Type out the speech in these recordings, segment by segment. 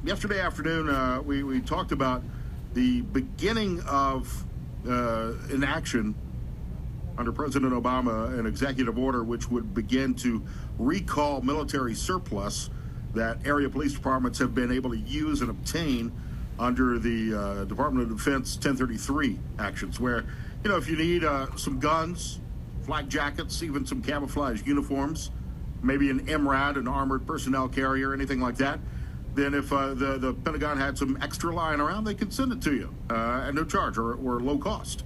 Yesterday afternoon, we talked about the beginning of in action under President Obama, an executive order which would begin to recall military surplus that area police departments have been able to use and obtain under the Department of Defense 1033 actions, where, if you need some guns, flak jackets, even some camouflage uniforms, maybe an MRAD, an armored personnel carrier, anything like that, then if the Pentagon had some extra lying around, they could send it to you at no charge or low cost.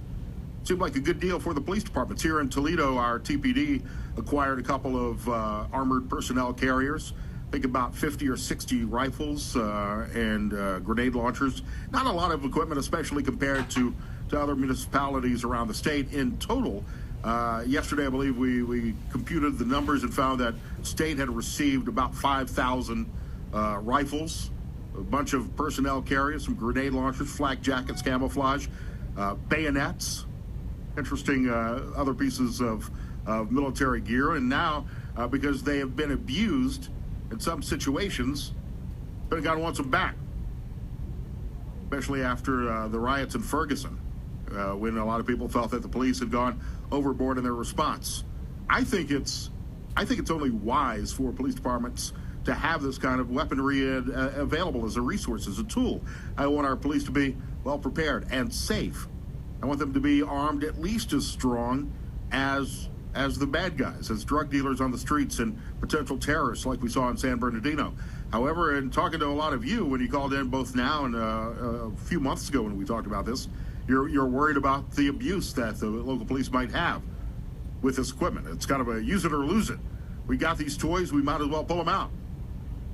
Seemed like a good deal for the police departments. Here in Toledo, our TPD acquired a couple of armored personnel carriers. I think about 50 or 60 rifles and grenade launchers. Not a lot of equipment, especially compared to other municipalities around the state. In total, yesterday, I believe we computed the numbers and found that state had received about 5,000 rifles, a bunch of personnel carriers, some grenade launchers, flak jackets, camouflage, bayonets, interesting other pieces of military gear. And now, because they have been abused in some situations, Pentagon wants them back, especially after the riots in Ferguson, when a lot of people felt that the police had gone overboard in their response. I think it's only wise for police departments to have this kind of weaponry available as a resource, as a tool. I want our police to be well prepared and safe. I want them to be armed at least as strong as the bad guys, as drug dealers on the streets and potential terrorists like we saw in San Bernardino. However, in talking to a lot of you when you called in both now and a few months ago when we talked about this, you're worried about the abuse that the local police might have with this equipment. It's kind of a use it or lose it. We got these toys, we might as well pull them out.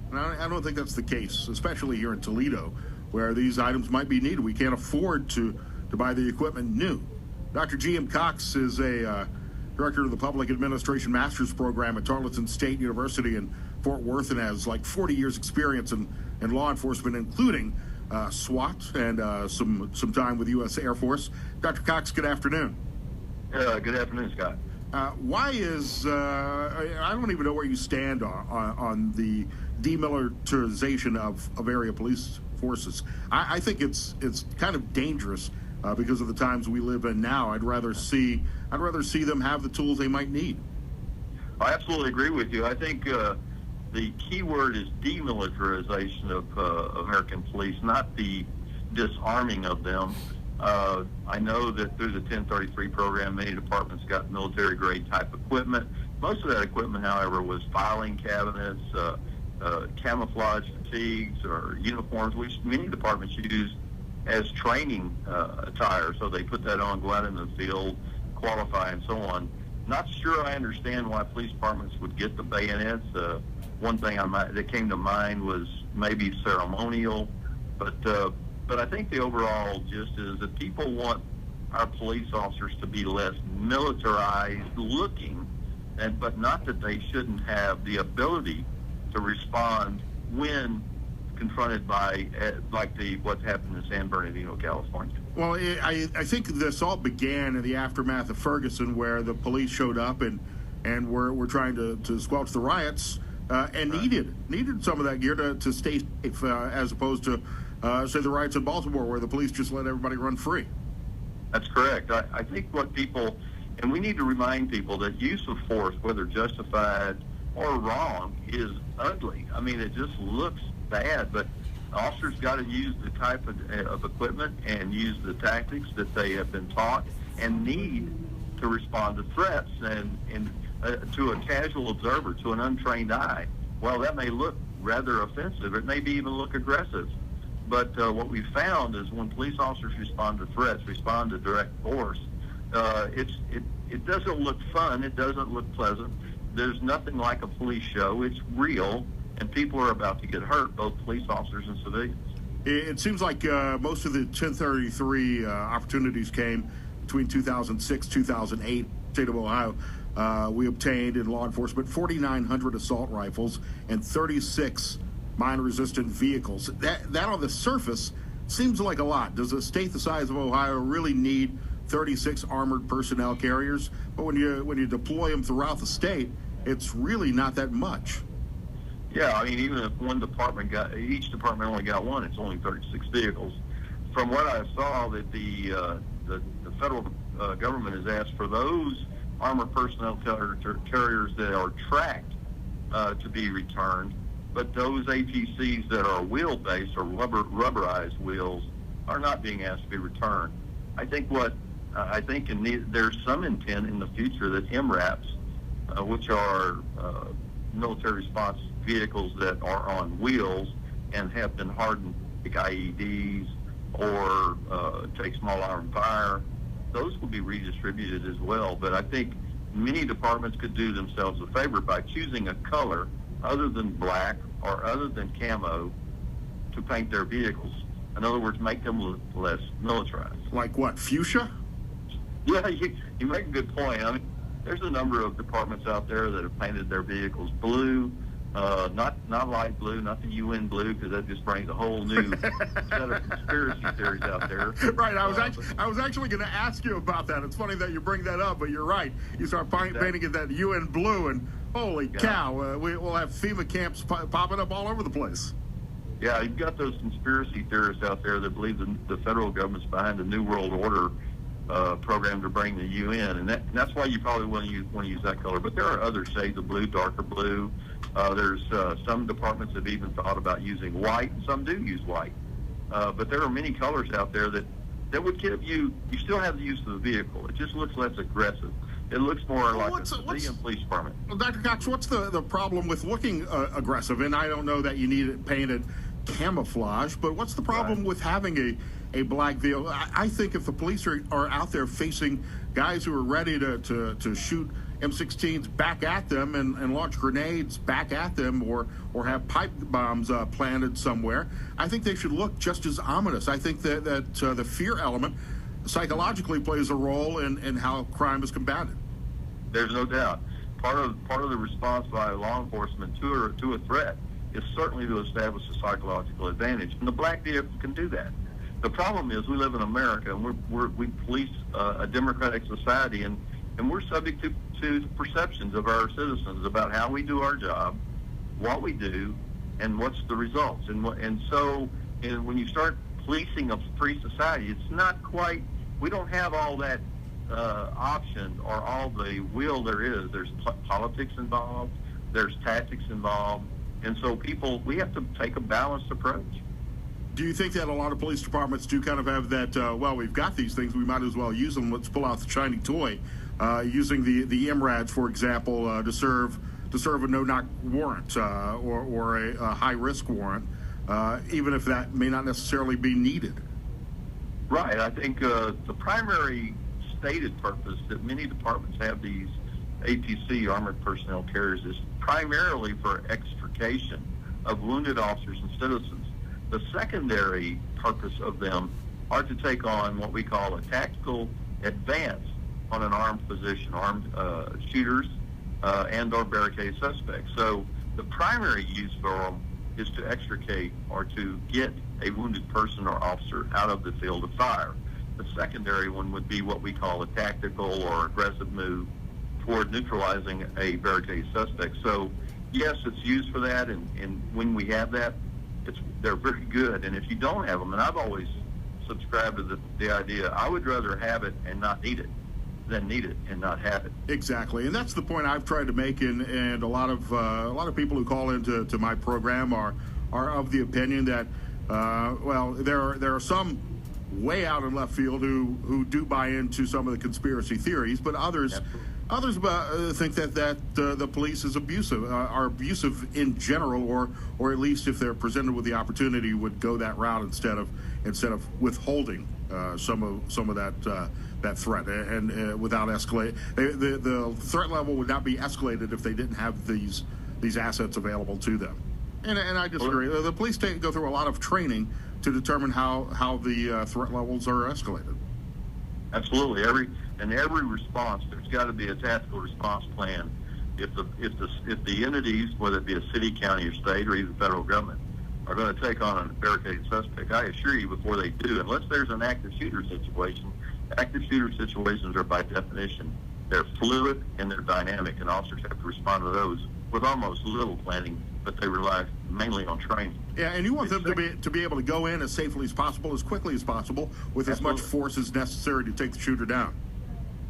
And I don't think that's the case, especially here in Toledo, where these items might be needed. We can't afford to buy the equipment new. Dr. G.M. Cox is a director of the Public Administration Master's Program at Tarleton State University in Fort Worth, and has like 40 years experience in law enforcement, including SWAT and some time with the U.S. Air Force. Dr. Cox, good afternoon. Good afternoon, Scott. Why is I don't even know where you stand on the demilitarization of area police forces. I think it's kind of dangerous because of the times we live in now. I'd rather see them have the tools they might need. I absolutely agree with you. I think the key word is demilitarization of American police, not the disarming of them. I know that through the 1033 program, many departments got military-grade type equipment. Most of that equipment, however, was filing cabinets, camouflage fatigues, or uniforms, which many departments use as training attire. So they put that on, go out in the field, qualify, and so on. Not sure I understand why police departments would get the bayonets. One thing that came to mind was maybe ceremonial, but I think the overall gist is that people want our police officers to be less militarized looking, but not that they shouldn't have the ability to respond when confronted by what happened in San Bernardino, California. Well, I think this all began in the aftermath of Ferguson, where the police showed up and were trying to squelch the riots and Right. needed some of that gear to stay safe, as opposed to say the riots in Baltimore, where the police just let everybody run free. That's correct. I think what people, and we need to remind people that use of force, whether justified or wrong, is ugly. I mean, it just looks bad, but officers got to use the type of equipment and use the tactics that they have been taught and need to respond to threats. And to a casual observer, to an untrained eye, well, that may look rather offensive. It may even look aggressive. But what we found is when police officers respond to threats, respond to direct force, it doesn't look fun. It doesn't look pleasant. There's nothing like a police show. It's real, and people are about to get hurt, both police officers and civilians. It seems like most of the 1033 opportunities came between 2006, 2008, state of Ohio. We obtained in law enforcement 4,900 assault rifles and 36 mine-resistant vehicles. That on the surface seems like a lot. Does a state the size of Ohio really need 36 armored personnel carriers? But when you deploy them throughout the state, it's really not that much. Yeah, I mean, even if each department only got one, it's only 36 vehicles. From what I saw, that the federal government has asked for those armored personnel carriers that are tracked to be returned, but those APCs that are wheel-based or rubberized wheels are not being asked to be returned. I think there's some intent in the future that MRAPs, which are military response vehicles that are on wheels and have been hardened, like IEDs or take small arm fire, those will be redistributed as well. But I think many departments could do themselves a favor by choosing a color other than black or other than camo to paint their vehicles. In other words, make them look less militarized. Like what, fuchsia? Yeah, you make a good point. I mean, there's a number of departments out there that have painted their vehicles blue, not light blue, not the UN blue, because that just brings a whole new set of conspiracy theories out there. Right. I was actually going to ask you about that. It's funny that you bring that up, but you're right. You start painting it that UN blue, and holy cow, we'll have FEMA camps popping up all over the place. Yeah, you've got those conspiracy theorists out there that believe the federal government's behind the New World Order program to bring the UN, and that's why you probably want to use that color. But there are other shades of blue, darker blue. There's some departments have even thought about using white, and some do use white. But there are many colors out there that would give you still have the use of the vehicle. It just looks less aggressive. It looks more like a civilian police department. Well, Dr. Cox, what's the problem with looking aggressive? And I don't know that you need it painted camouflage, but what's the problem with having a black vehicle? I think if the police are out there facing guys who are ready to shoot M16s back at them and launch grenades back at them or have pipe bombs planted somewhere, I think they should look just as ominous. I think that the fear element psychologically plays a role in how crime is combated. There's no doubt. Part of the response by law enforcement to a threat is certainly to establish a psychological advantage, and the black vehicle can do that. The problem is we live in America, and we police a democratic society, and we're subject to the perceptions of our citizens about how we do our job, what we do, and what's the results. And so when you start policing a free society, it's not quite. We don't have all that option or all the will there is. There's politics involved. There's tactics involved. And so we have to take a balanced approach. Do you think that a lot of police departments do kind of have that, well, we've got these things, we might as well use them, let's pull out the shiny toy, using the MRADs, for example, to serve a no-knock warrant or a high-risk warrant, even if that may not necessarily be needed? Right. I think the primary stated purpose that many departments have these APC, armored personnel carriers, is primarily for extrication of wounded officers and citizens. The secondary purpose of them are to take on what we call a tactical advance on an armed position, armed shooters and or barricade suspects. So the primary use for them is to extricate or to get a wounded person or officer out of the field of fire. The secondary one would be what we call a tactical or aggressive move toward neutralizing a barricade suspect. So yes, it's used for that, and when we have that, they're very good. And if you don't have them, and I've always subscribed to the idea, I would rather have it and not need it than need it and not have it. Exactly, and that's the point I've tried to make, and a lot of people who call into my program are of the opinion that well, there are some way out in left field who do buy into some of the conspiracy theories, but others think that the police is abusive, are abusive in general, or at least if they're presented with the opportunity would go that route instead of withholding some of that threat and without escalate. The threat level would not be escalated if they didn't have these assets available to them. And I disagree. The police go through a lot of training to determine how the threat levels are escalated. Absolutely. Every response, there's got to be a tactical response plan. If the entities, whether it be a city, county, or state, or even federal government, are going to take on a barricaded suspect, I assure you, before they do, unless there's an active shooter situation, active shooter situations are by definition, they're fluid and they're dynamic, and officers have to respond to those with almost little planning but they rely mainly on training. Yeah, and you want them to be able to go in as safely as possible, as quickly as possible, with as much force as necessary to take the shooter down.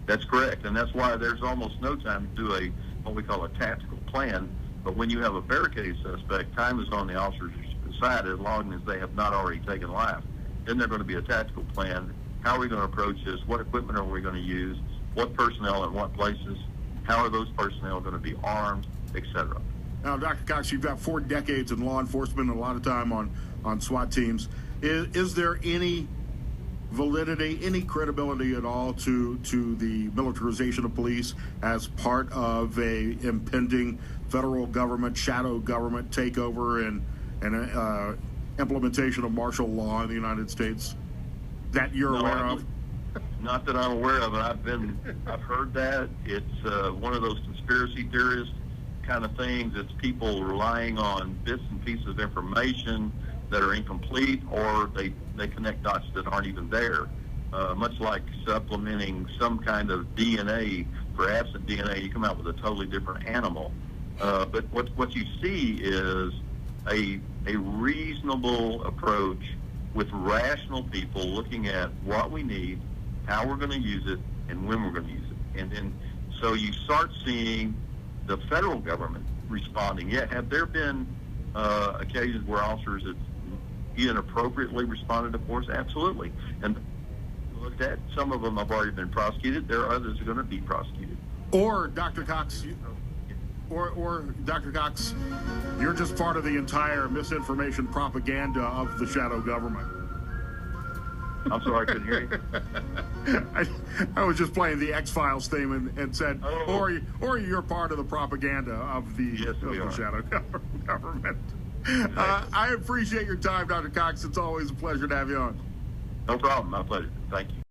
That's correct, and that's why there's almost no time to do what we call a tactical plan. But when you have a barricaded suspect, time is on the officer's side as long as they have not already taken life. Then they're going to be a tactical plan. How are we going to approach this? What equipment are we going to use? What personnel in what places? How are those personnel going to be armed, etc.? Now, Dr. Cox, you've got 4 decades in law enforcement and a lot of time on SWAT teams. Is there any validity, any credibility at all to the militarization of police as part of a impending federal government, shadow government takeover and implementation of martial law in the United States that you're aware of? Not that I'm aware of. I've heard that. It's one of those conspiracy theorist kind of things. It's people relying on bits and pieces of information that are incomplete, or they connect dots that aren't even there. Much like supplementing some kind of DNA for absent DNA, you come out with a totally different animal. But what you see is a reasonable approach with rational people looking at what we need, how we're going to use it, and when we're going to use it. And then so you start seeing the federal government responding. Yeah, have there been occasions where officers have inappropriately responded to force? Absolutely. And looked at, some of them have already been prosecuted. There are others who are going to be prosecuted. Or Dr. Cox, Dr. Cox, you're just part of the entire misinformation propaganda of the shadow government. I'm sorry, I couldn't hear you. I was just playing the X-Files theme and said, or you're part of the propaganda of the shadow government. I appreciate your time, Dr. Cox. It's always a pleasure to have you on. No problem. My pleasure. Thank you.